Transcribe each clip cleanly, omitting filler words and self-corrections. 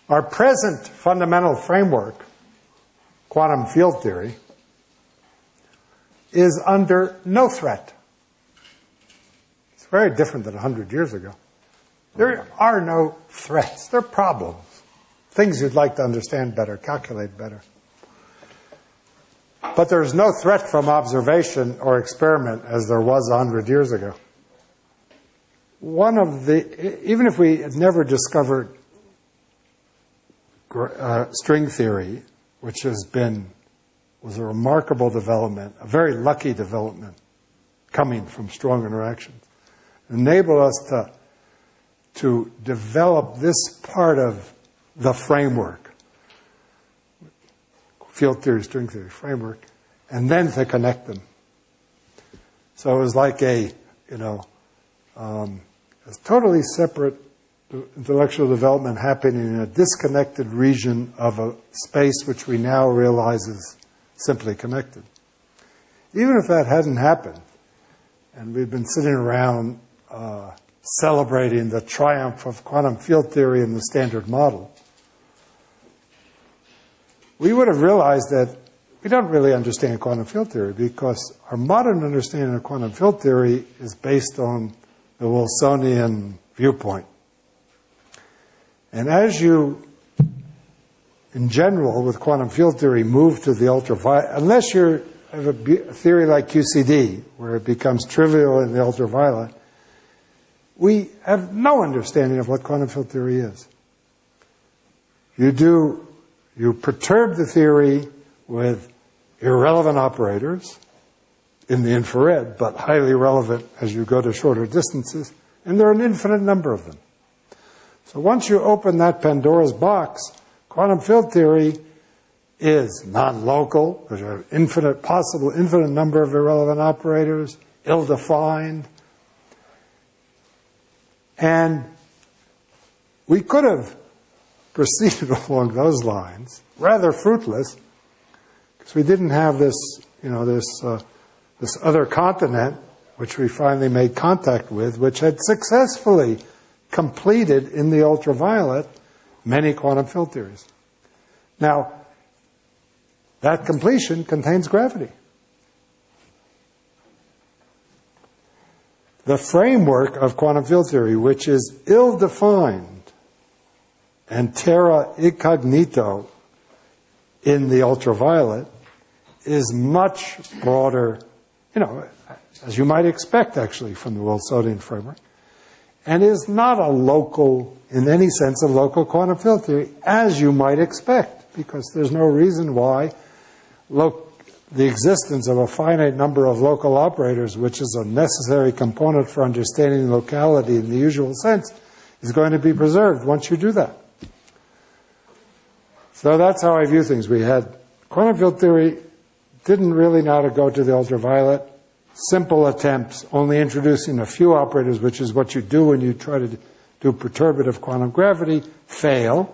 Our present fundamental framework, quantum field theory, is under no threat. It's very different than 100 years ago. There are no threats. There are problems. Things you'd like to understand better, calculate better. But there's no threat from observation or experiment as there was 100 years ago. Even if we had never discovered string theory, which was a remarkable development, a very lucky development coming from strong interactions, enabled us to develop this part of the framework, field theory, string theory framework, and then to connect them. So it was like a totally separate intellectual development happening in a disconnected region of a space which we now realize is simply connected. Even if that hadn't happened, and we'd been sitting around celebrating the triumph of quantum field theory and the Standard Model, we would have realized that we don't really understand quantum field theory because our modern understanding of quantum field theory is based on the Wilsonian viewpoint. And as you, in general, with quantum field theory, move to the ultraviolet, unless you have a theory like QCD, where it becomes trivial in the ultraviolet, we have no understanding of what quantum field theory is. You perturb the theory with irrelevant operators in the infrared, but highly relevant as you go to shorter distances, and there are an infinite number of them. So once you open that Pandora's box, quantum field theory is non-local. There's an infinite number of irrelevant operators, ill-defined. And we could have proceeded along those lines, rather fruitless, because we didn't have this other continent, which we finally made contact with, which had successfully completed in the ultraviolet many quantum field theories. Now, that completion contains gravity. The framework of quantum field theory, which is ill-defined and terra incognito in the ultraviolet, is much broader, as you might expect, actually, from the Wilsonian framework, and is not a local, in any sense, a local quantum field theory, as you might expect, because there's no reason why the existence of a finite number of local operators, which is a necessary component for understanding locality in the usual sense, is going to be preserved once you do that. So that's how I view things. We had quantum field theory, didn't really know how to go to the ultraviolet, simple attempts, only introducing a few operators, which is what you do when you try to do perturbative quantum gravity, fail.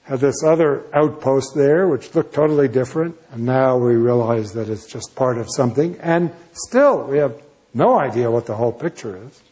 Had this other outpost there, which looked totally different, and now we realize that it's just part of something, and still we have no idea what the whole picture is.